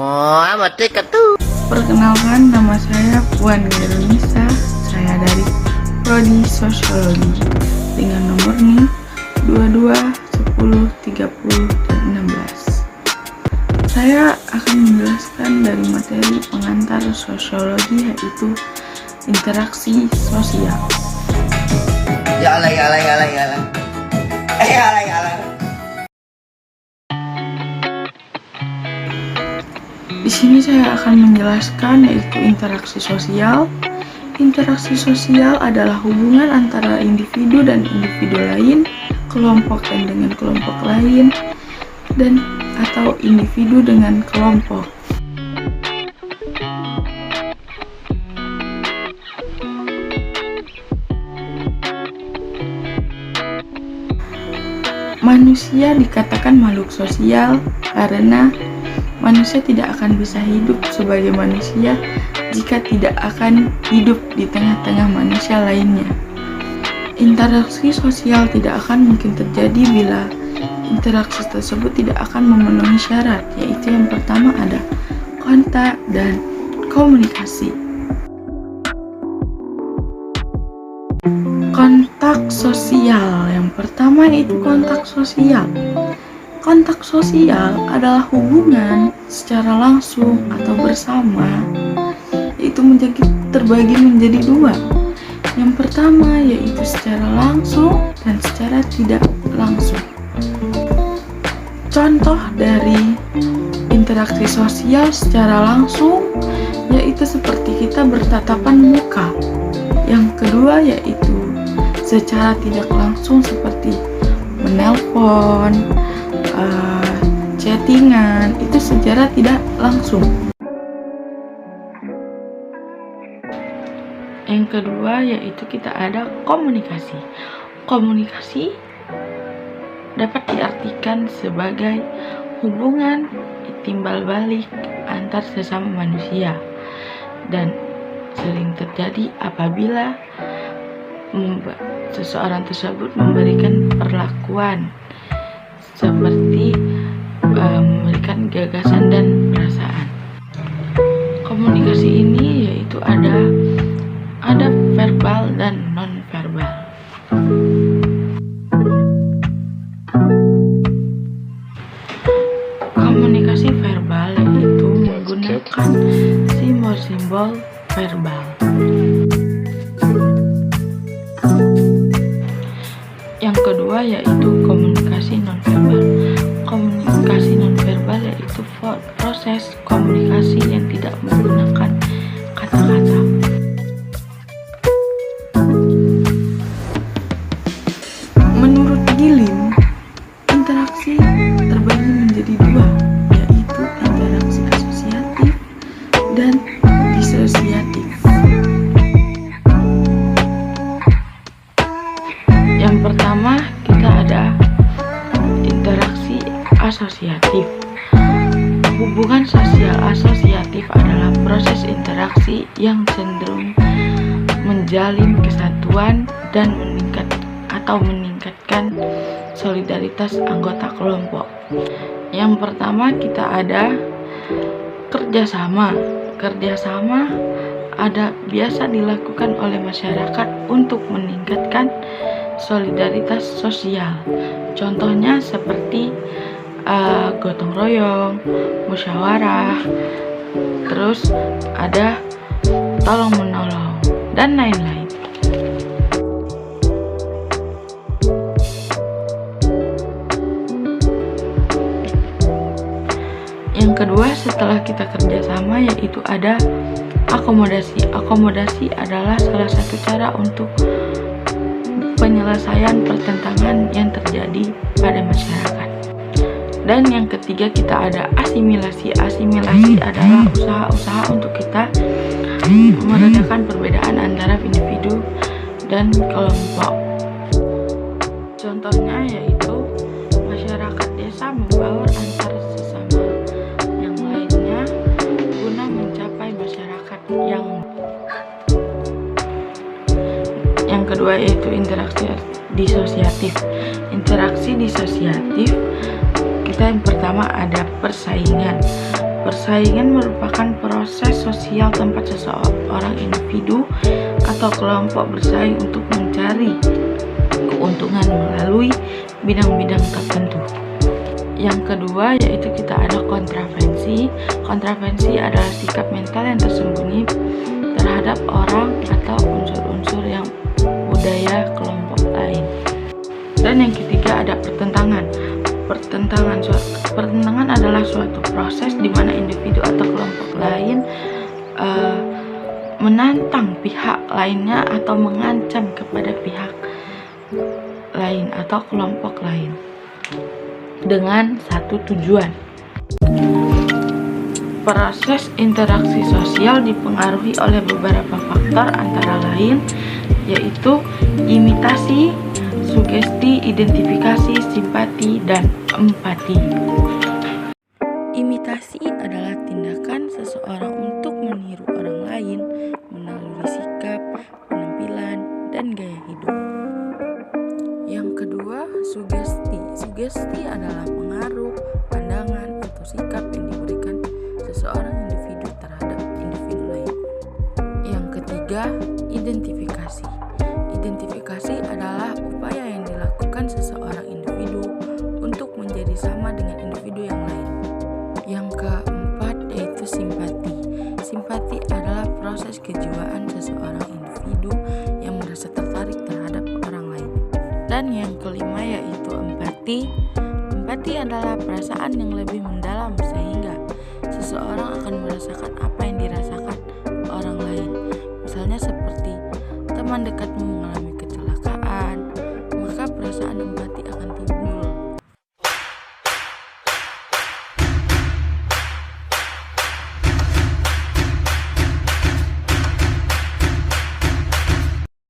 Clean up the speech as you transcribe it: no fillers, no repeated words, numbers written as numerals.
Oh, batik tuh. Perkenalkan, nama saya Puan Nisa. Saya dari Prodi Sosiologi dengan nomor NIM 22 10 30 dan 16. Saya akan menjelaskan dari materi pengantar sosiologi, yaitu interaksi sosial. Yalah. Yalah. Di sini saya akan menjelaskan yaitu interaksi sosial. Interaksi sosial adalah hubungan antara individu dan individu lain, kelompok dan dengan kelompok lain, dan atau individu dengan kelompok. Manusia dikatakan makhluk sosial karena manusia tidak akan bisa hidup sebagai manusia jika tidak akan hidup di tengah-tengah manusia lainnya. Interaksi sosial tidak akan mungkin terjadi bila interaksi tersebut tidak akan memenuhi syarat, yaitu yang pertama ada kontak dan komunikasi. Kontak sosial yang pertama yaitu kontak sosial. Kontak sosial adalah hubungan secara langsung atau bersama, yaitu terbagi menjadi dua. Yang pertama yaitu secara langsung dan secara tidak langsung. Contoh dari interaksi sosial secara langsung yaitu seperti kita bertatapan muka. Yang kedua yaitu secara tidak langsung seperti menelpon, chattingan, itu secara tidak langsung. Yang kedua yaitu kita ada komunikasi. Komunikasi dapat diartikan sebagai hubungan timbal balik antar sesama manusia dan sering terjadi apabila seseorang tersebut memberikan perlakuan seperti memberikan gagasan dan perasaan. Komunikasi ini yaitu ada verbal dan non-verbal. Komunikasi verbal yaitu menggunakan simbol-simbol verbal. Yang kedua yaitu komunikasi nonverbal. Komunikasi nonverbal yaitu proses komunikasi yang tidak menggunakan kata-kata. Menurut Gilin, interaksi terbagi menjadi dua, yaitu interaksi asosiatif dan disosiatif. Yang pertama kita ada interaksi asosiatif. Hubungan sosial asosiatif adalah proses interaksi yang cenderung menjalin kesatuan dan meningkatkan solidaritas anggota kelompok. Yang pertama kita ada kerjasama. Kerjasama biasa dilakukan oleh masyarakat untuk meningkatkan solidaritas sosial. Contohnya seperti gotong royong, musyawarah, terus ada tolong menolong dan lain-lain. Yang kedua setelah kita kerjasama yaitu ada akomodasi. Akomodasi adalah salah satu cara untuk penyelesaian pertentangan yang terjadi pada masyarakat. Dan yang ketiga kita ada asimilasi. Asimilasi adalah usaha-usaha untuk kita meredakan perbedaan antara individu dan kelompok. Contohnya yaitu masyarakat desa membaur antar sesama yang lainnya guna mencapai masyarakat yang kedua yaitu interaksi disosiatif. Interaksi disosiatif kita yang pertama ada persaingan. Persaingan merupakan proses sosial tempat seseorang individu atau kelompok bersaing untuk mencari keuntungan melalui bidang-bidang tertentu. Yang kedua yaitu kita ada kontravensi. Kontravensi adalah sikap mental yang tersembunyi terhadap orang atau unsur-unsur yang budaya kelompok lain. Dan yang ketiga ada pertentangan. Pertentangan adalah suatu proses di mana individu atau kelompok lain menantang pihak lainnya atau mengancam kepada pihak lain atau kelompok lain dengan satu tujuan. Proses interaksi sosial dipengaruhi oleh beberapa faktor antara lain yaitu imitasi, sugesti, identifikasi, simpati, dan empati. Imitasi adalah tindakan seseorang untuk meniru orang lain melalui sikap, penampilan, dan gaya hidup. Yang kedua, sugesti. Sugesti adalah pengaruh, pandangan, atau sikap yang diberikan seseorang individu terhadap individu lain. Yang ketiga, identifikasi. Identifikasi adalah upaya yang dilakukan seseorang individu untuk menjadi sama dengan individu yang lain. Yang keempat yaitu simpati. Simpati adalah proses kejiwaan seseorang individu yang merasa tertarik terhadap orang lain. Dan yang kelima yaitu empati. Empati adalah perasaan yang lebih mendalam sehingga seseorang akan merasakan apa yang dirasakan orang lain. Misalnya seperti teman dekatmu mengalami